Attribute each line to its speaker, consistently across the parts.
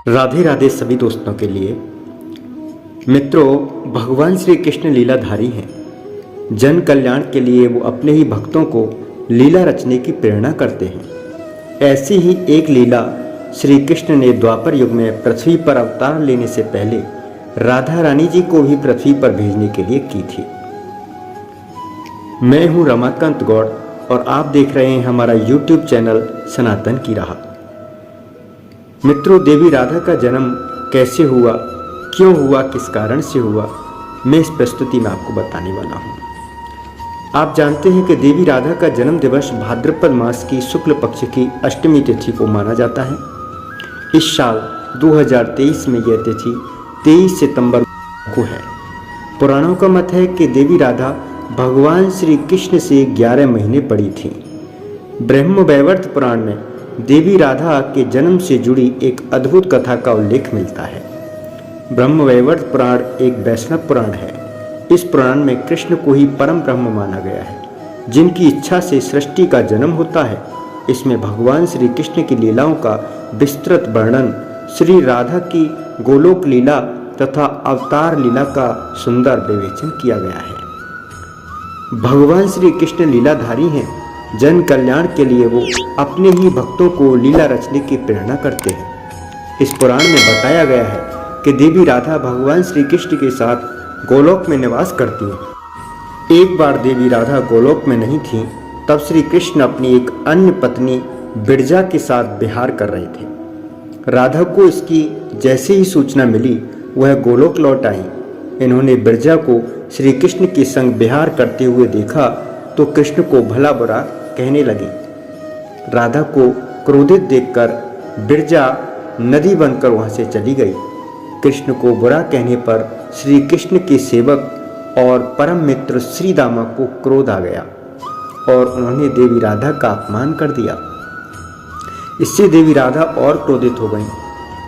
Speaker 1: राधे राधे सभी दोस्तों के लिए। मित्रों, भगवान श्री कृष्ण लीलाधारी हैं। जन कल्याण के लिए वो अपने ही भक्तों को लीला रचने की प्रेरणा करते हैं। ऐसी ही एक लीला श्री कृष्ण ने द्वापर युग में पृथ्वी पर अवतार लेने से पहले राधा रानी जी को भी पृथ्वी पर भेजने के लिए की थी। मैं हूं रमाकांत गौड़ और आप देख रहे हैं हमारा YouTube चैनल सनातन की राह। मित्रों, देवी राधा का जन्म कैसे हुआ, क्यों हुआ, किस कारण से हुआ, मैं इस प्रस्तुति में आपको बताने वाला हूँ। आप जानते हैं कि देवी राधा का जन्म दिवस भाद्रपद मास की शुक्ल पक्ष की अष्टमी तिथि को माना जाता है। इस साल 2023 में यह तिथि 23 सितंबर को है। पुराणों का मत है कि देवी राधा भगवान श्री कृष्ण से 11 महीने बड़ी थीं। ब्रह्मवैवर्त पुराण में देवी राधा के जन्म से जुड़ी एक अद्भुत कथा का उल्लेख मिलता है। ब्रह्मवैवर्त पुराण एक वैष्णव पुराण है। इस पुराण में कृष्ण को ही परम ब्रह्म माना गया है, जिनकी इच्छा से सृष्टि का जन्म होता है। इसमें भगवान श्री कृष्ण की लीलाओं का विस्तृत वर्णन, श्री राधा की गोलोक लीला तथा अवतार लीला का सुंदर विवेचन किया गया है। भगवान श्री कृष्ण लीलाधारी हैं। जन कल्याण के लिए वो अपने ही भक्तों को लीला रचने की प्रेरणा करते हैं। इस पुराण में बताया गया है कि देवी राधा भगवान श्री कृष्ण के साथ गोलोक में निवास करती हैं। एक बार देवी राधा गोलोक में नहीं थीं, तब श्री कृष्ण अपनी एक अन्य पत्नी बिरजा के साथ विहार कर रहे थे। राधा को इसकी जैसे ही सूचना मिली, वह गोलोक लौट आई। इन्होंने बिरजा को श्री कृष्ण के संग विहार करते हुए देखा तो कृष्ण को भला बुरा कहने लगी। राधा को क्रोधित देखकर बिरजा नदी बनकर वहां से चली गई। कृष्ण को बुरा कहने पर श्री कृष्ण के सेवक और परम मित्र श्री दामा को क्रोध आ गया और उन्होंने देवी राधा का अपमान कर दिया। इससे देवी राधा और क्रोधित हो गईं।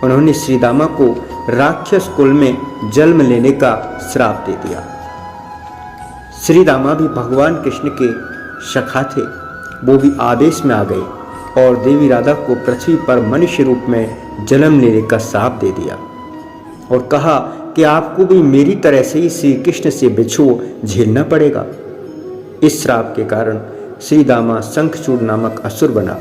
Speaker 1: उन्होंने श्री दामा को राक्षस कुल में जन्म लेने का श्राप दे दिया। श्री दामा भी भगवान कृष्ण के सखा थे। वो भी आदेश में आ गए और देवी राधा को पृथ्वी पर मनुष्य रूप में जन्म लेने का श्राप दे दिया और कहा कि आपको भी मेरी तरह से ही श्री कृष्ण से बिछोह झेलना पड़ेगा। इस श्राप के कारण श्री दामा शंखचूड़ नामक असुर बना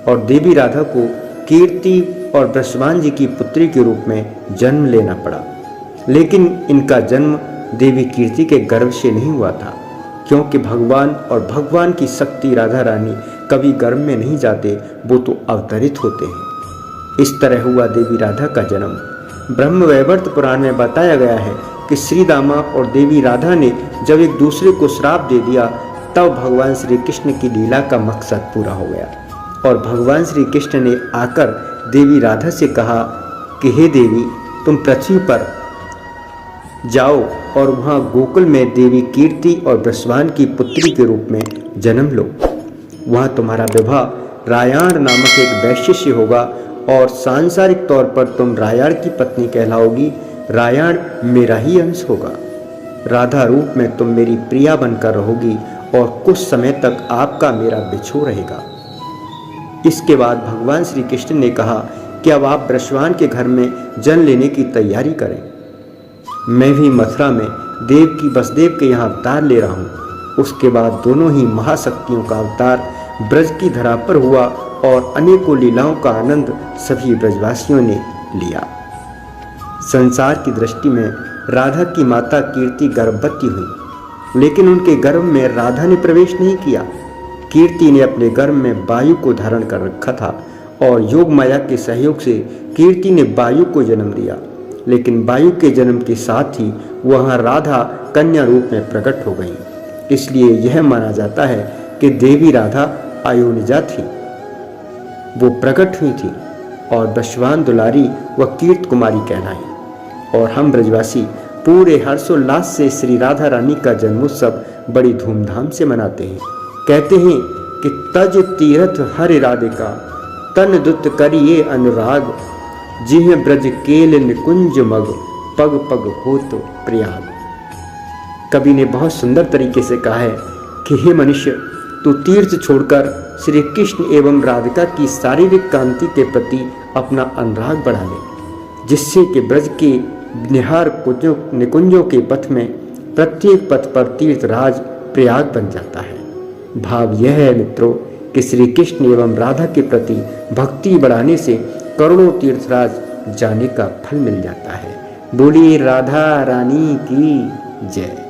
Speaker 1: और देवी राधा को कीर्ति और वृषभान जी की पुत्री के रूप में जन्म लेना पड़ा। लेकिन इनका जन्म देवी कीर्ति के गर्भ से नहीं हुआ था, क्योंकि भगवान और भगवान की शक्ति राधा रानी कभी गर्भ में नहीं जाते, वो तो अवतरित होते हैं। इस तरह हुआ देवी राधा का जन्म। ब्रह्मवैवर्त पुराण में बताया गया है कि श्री दामा और देवी राधा ने जब एक दूसरे को श्राप दे दिया, तब भगवान श्री कृष्ण की लीला का मकसद पूरा हो गया और भगवान श्री कृष्ण ने आकर देवी राधा से कहा कि हे देवी, तुम पृथ्वी पर जाओ और वहाँ गोकुल में देवी कीर्ति और वृषभान की पुत्री के रूप में जन्म लो। वहाँ तुम्हारा विवाह रायाण नामक एक वैश्य से होगा और सांसारिक तौर पर तुम रायाण की पत्नी कहलाओगी। रायाण मेरा ही अंश होगा। राधा रूप में तुम मेरी प्रिया बनकर रहोगी और कुछ समय तक आपका मेरा बिछोह रहेगा। इसके बाद भगवान श्री कृष्ण ने कहा कि अब आप वृषभान के घर में जन्म लेने की तैयारी करें। मैं भी मथुरा में देव की वसुदेव के यहाँ अवतार ले रहा हूँ। उसके बाद दोनों ही महाशक्तियों का अवतार ब्रज की धरा पर हुआ और अनेकों लीलाओं का आनंद सभी ब्रजवासियों ने लिया। संसार की दृष्टि में राधा की माता कीर्ति गर्भवती हुई, लेकिन उनके गर्भ में राधा ने प्रवेश नहीं किया। कीर्ति ने अपने गर्भ में वायु को धारण कर रखा था और योग माया के सहयोग से कीर्ति ने वायु को जन्म दिया। लेकिन वायु के जन्म के साथ ही वहाँ राधा कन्या रूप में प्रकट हो गई। इसलिए यह माना जाता है कि देवी राधा अयोनिजा थी। वो प्रकट हुई थी और वृषभान दुलारी व कीर्त कुमारी कहलाई। और हम ब्रजवासी पूरे हर्षोल्लास से श्री राधा रानी का जन्मोत्सव बड़ी धूमधाम से मनाते हैं। कहते हैं कि तज तीरथ हरि राधिका, तन दुत करिए अनुराग, जिह ब्रज केल निकुंज मग, पग पग होत प्रयाग। कवि ने बहुत सुंदर तरीके से कहा है कि हे मनुष्य, तू तीर्थ छोड़कर श्री कृष्ण एवं राधिका की शारीरिक कांति के प्रति अपना अनुराग बढ़ा ले। जिससे कि ब्रज के निहार निकुंजों के पथ में प्रत्येक पथ पर तीर्थराज प्रयाग बन जाता है। भाव यह है मित्रों कि श्री कृष्ण एवं राधा के प्रति भक्ति बढ़ाने से करोड़ों तीर्थराज जाने का फल मिल जाता है। बोलिए राधा रानी की जय।